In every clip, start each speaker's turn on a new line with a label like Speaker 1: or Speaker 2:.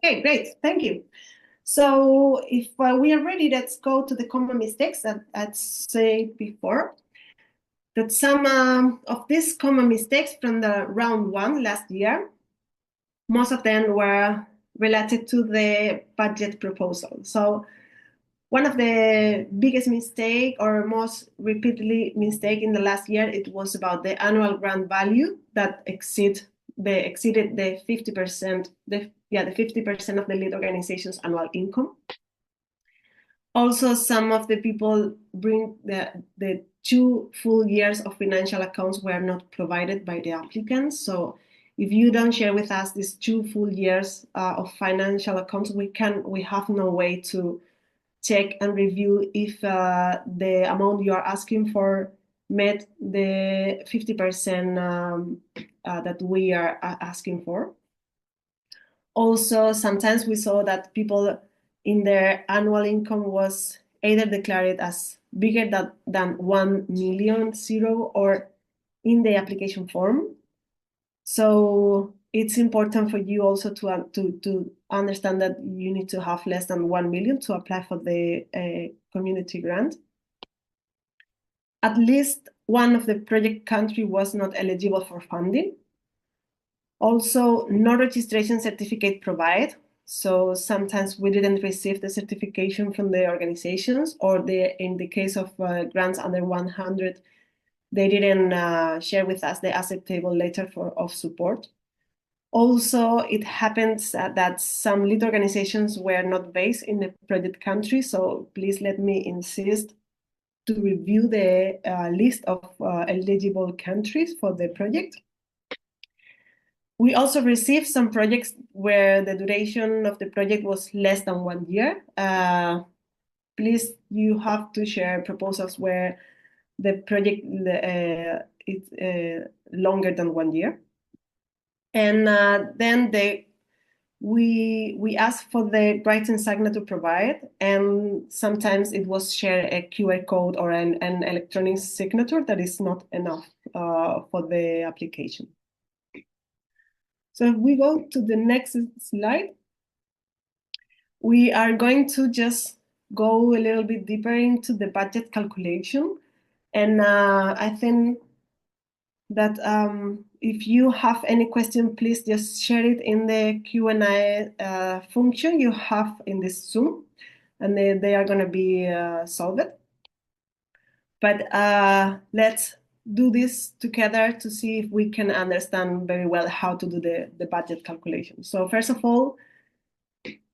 Speaker 1: Okay, great. Thank you. So if we are ready, let's go to the common mistakes that I said before. That some of these common mistakes from the round one last year, most of them were related to the budget proposal. So one of the biggest mistake or most repeatedly mistake in the last year, it was about the annual grant value that exceeded the 50%, the 50% of the lead organization's annual income. Also, some of the people bring the 2 full years of financial accounts were not provided by the applicants. So if you don't share with us these 2 full years of financial accounts, we have no way to check and review if the amount you are asking for met the 50% that we are asking for. Also, sometimes we saw that people in their annual income was either declared as bigger than 1 million zero or in the application form. So it's important for you also to understand that you need to have less than 1 million to apply for the community grant. At least one of the project country was not eligible for funding. Also, no registration certificate provided. So sometimes we didn't receive the certification from the organizations, or in the case of grants under 100, they didn't share with us the acceptable letter of support. Also, it happens that some lead organizations were not based in the project country. So please let me insist to review the list of eligible countries for the project. We also received some projects where the duration of the project was less than 1 year. Please, you have to share proposals where the project is longer than 1 year. And then we asked for the writing signature provided, and sometimes it was shared a QR code or an electronic signature that is not enough for the application. So if we go to the next slide, we are going to just go a little bit deeper into the budget calculation. And I think that if you have any question, please just share it in the Q&A function you have in this Zoom, and they are going to be solved. But let's do this together to see if we can understand very well how to do the budget calculation. So first of all,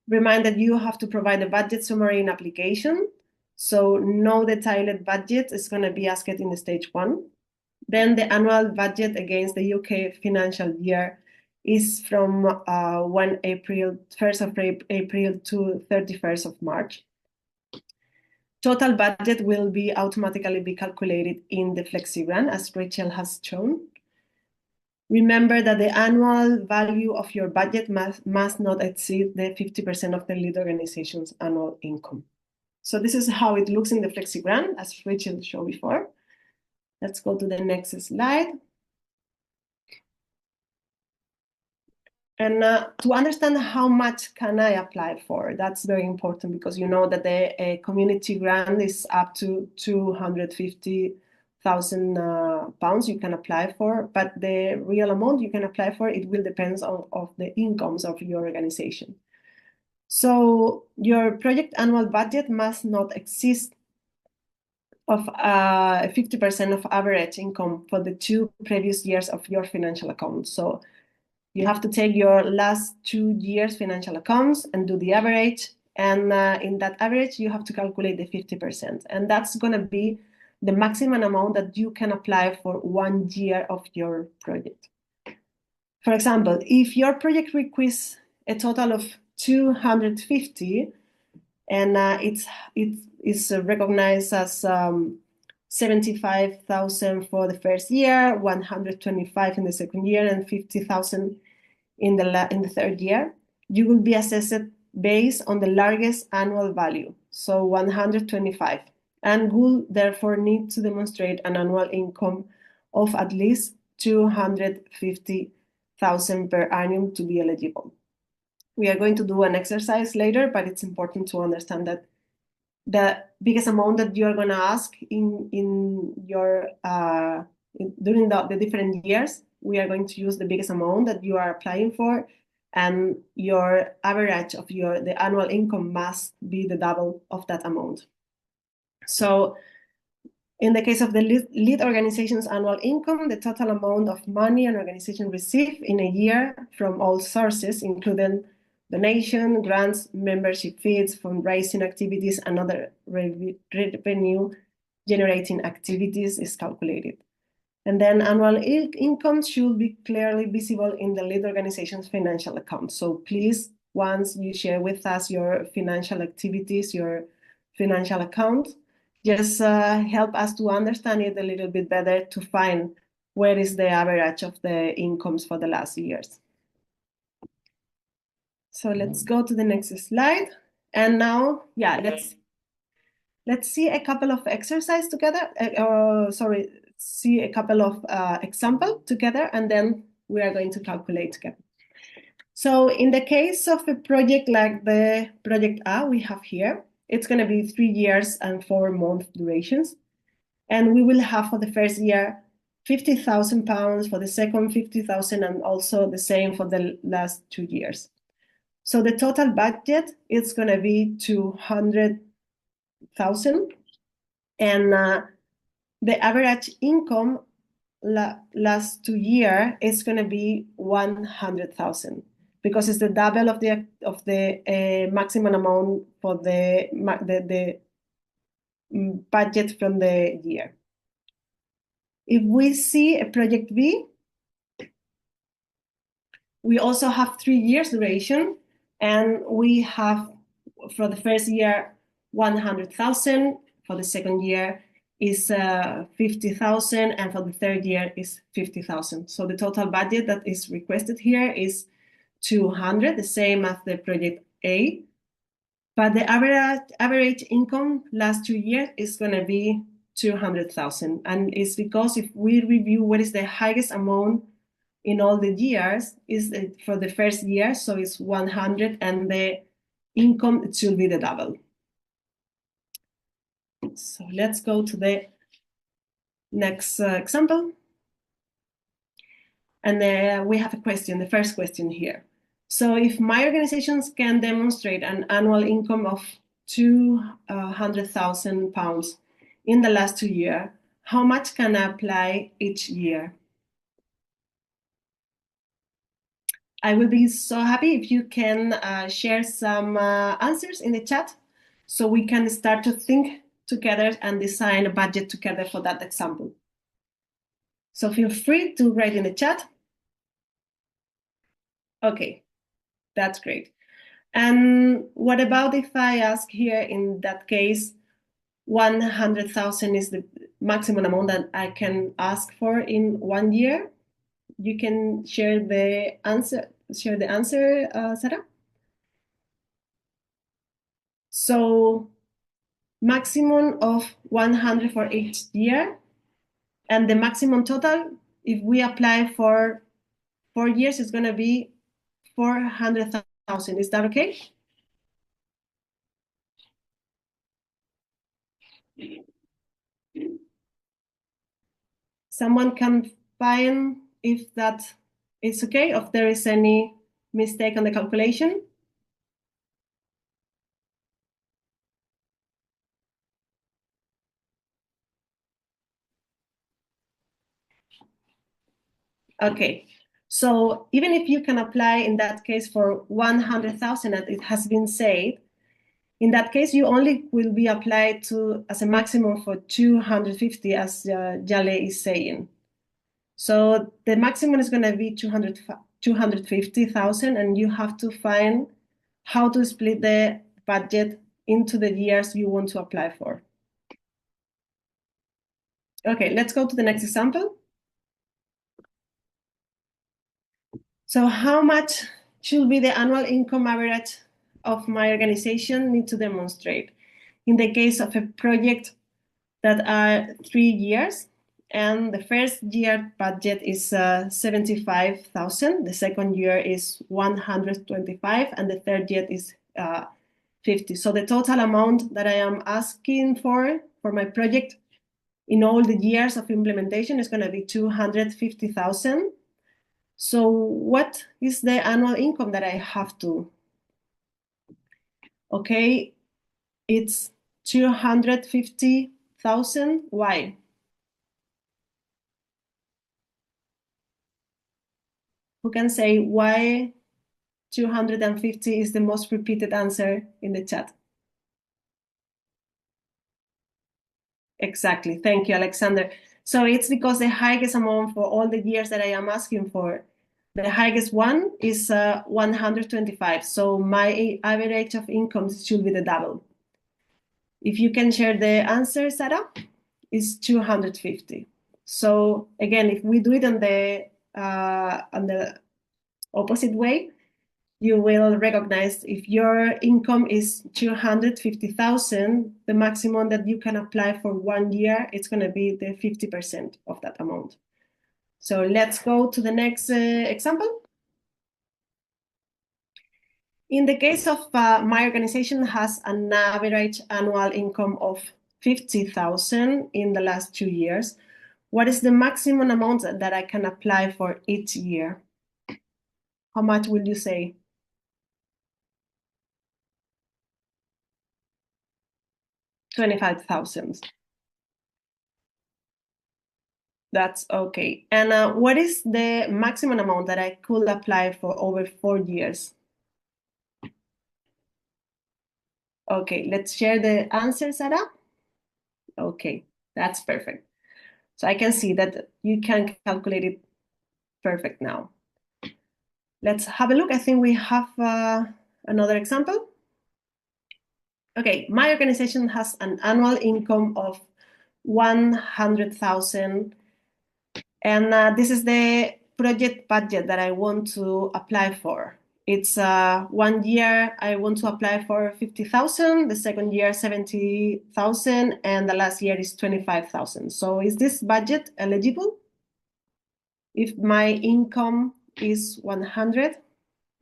Speaker 1: remind that you have to provide a budget summary in application. So no detailed budget is going to be asked in the stage 1. Then the annual budget against the UK financial year is from 1st of April to 31st of March. Total budget will be automatically calculated in the FlexiGrant, as Rachel has shown. Remember that the annual value of your budget must not exceed the 50% of the lead organization's annual income. So this is how it looks in the FlexiGrant, as Rachel showed before. Let's go to the next slide. And to understand how much can I apply for, that's very important, because you know that the community grant is up to 250,000 pounds you can apply for, but the real amount you can apply for, it will depend on the incomes of your organization. So your project annual budget must not exceed of 50% of average income for the 2 previous years of your financial account. So you have to take your last 2 years financial accounts and do the average. And in that average, you have to calculate the 50%. And that's going to be the maximum amount that you can apply for 1 year of your project. For example, if your project requires a total of 250 and it is recognized as 75,000 for the first year, 125 in the second year, and 50,000 in the third year, you will be assessed based on the largest annual value, so 125, and will therefore need to demonstrate an annual income of at least 250,000 per annum to be eligible. We are going to do an exercise later, but it's important to understand that the biggest amount that you are going to ask in your during the different years, we are going to use the biggest amount that you are applying for, and your average of the annual income must be the double of that amount. So in the case of the lead organization's annual income, the total amount of money an organization receives in a year from all sources, including donation, grants, membership fees, fundraising activities, and other revenue generating activities is calculated. And then annual income should be clearly visible in the lead organization's financial account. So please, once you share with us your financial activities, your financial account, just help us to understand it a little bit better, to find where is the average of the incomes for the last years. So let's go to the next slide. And now, let's see a couple of exercises together. See a couple of examples together, and then we are going to calculate together. So in the case of a project like the project A we have here, it's going to be 3 years and 4 month durations. And we will have for the first year £50,000, for the second 50,000, and also the same for the last 2 years. So the total budget is going to be 200,000, and the average income last 2 years is going to be 100,000, because it's the double of the maximum amount for the budget from the year. If we see a project B, we also have 3 years duration, and we have for the first year 100,000, for the second year is 50,000, and for the third year is 50,000. So the total budget that is requested here is 200, the same as the project A. But the average income last 2 years is going to be 200,000. And it's because if we review what is the highest amount in all the years, is for the first year, so it's 100, and the income, it should be the double. So let's go to the next example. And we have a question, the first question here. So if my organizations can demonstrate an annual income of £200,000 in the last 2 years, how much can I apply each year? I will be so happy if you can share some answers in the chat, so we can start to think together and design a budget together for that example. So feel free to write in the chat. Okay, that's great. And what about if I ask here, in that case, 100,000 is the maximum amount that I can ask for in 1 year? You can share the answer, Sarah. So maximum of 100 for each year, and the maximum total, if we apply for 4 years, is going to be 400,000. Is that okay? Someone can find if that is okay, if there is any mistake on the calculation. Okay, so even if you can apply in that case for 100,000, as it has been said, in that case, you only will be applied to as a maximum for 250, as Jale is saying. So the maximum is going to be 250,000, and you have to find how to split the budget into the years you want to apply for. Okay, let's go to the next example. So how much should be the annual income average of my organization need to demonstrate? In the case of a project that are 3 years, and the first year budget is 75,000. The second year is 125, and the third year is 50. So the total amount that I am asking for my project in all the years of implementation is going to be 250,000. So what is the annual income that I have to? Okay, it's 250,000. Why? Who can say why 250 is the most repeated answer in the chat? Exactly. Thank you, Alexander. So it's because the highest amount for all the years that I am asking for, the highest one is 125. So my average of incomes should be the double. If you can share the answer, Sarah, is 250. So again, if we do it on the opposite way, you will recognize if your income is 250,000, the maximum that you can apply for 1 year, it's going to be the 50% of that amount. So let's go to the next example. In the case of my organization has an average annual income of 50,000 in the last 2 years. What is the maximum amount that I can apply for each year? How much will you say? 25,000. That's okay. And what is the maximum amount that I could apply for over 4 years? Okay, let's share the answer, Sarah. Okay, that's perfect. So I can see that you can calculate it perfect now. Let's have a look. I think we have another example. Okay, my organization has an annual income of 100,000, and this is the project budget that I want to apply for. It's 1 year I want to apply for 50,000, the second year 70,000, and the last year is 25,000. So is this budget eligible? If my income is 100,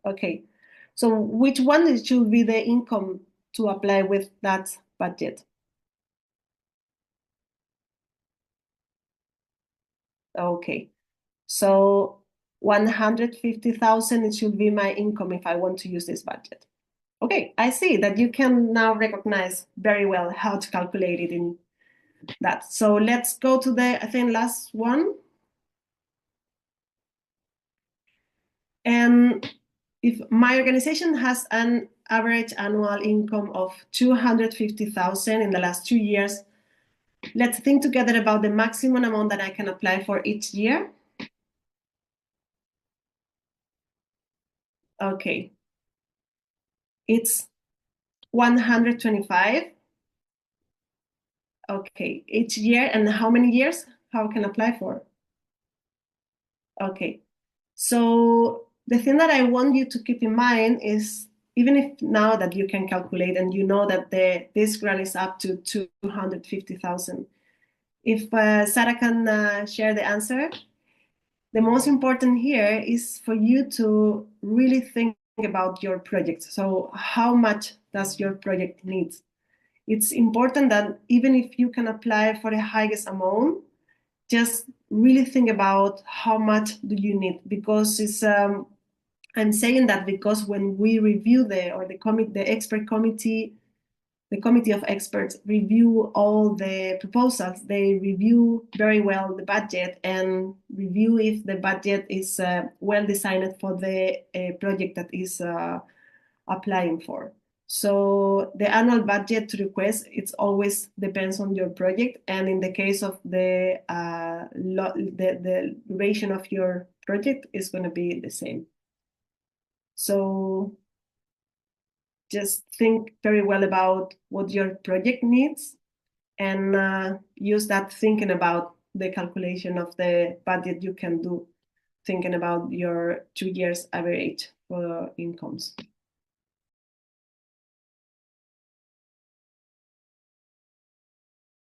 Speaker 1: okay. So which one should be the income to apply with that budget? Okay. So 150,000, it should be my income if I want to use this budget. Okay, I see that you can now recognize very well how to calculate it in that. So let's go to the, I think, last one. And if my organization has an average annual income of 250,000 in the last 2 years, let's think together about the maximum amount that I can apply for each year. Okay, it's 125. Okay, each year, and how many years? How can I apply for? Okay, so the thing that I want you to keep in mind is, even if now that you can calculate and you know that this grant is up to 250,000, if Sarah can share the answer, the most important here is for you to really think about your project. So how much does your project need? It's important that even if you can apply for the highest amount, just really think about how much do you need, because it's I'm saying that because when we review the expert committee, the committee of experts review all the proposals, they review very well the budget and review if the budget is well designed for the project that is applying for. So the annual budget request, it's always depends on your project, and in the case of the duration of your project is going to be the same. So just think very well about what your project needs and use that thinking about the calculation of the budget you can do, thinking about your 2 years average for incomes.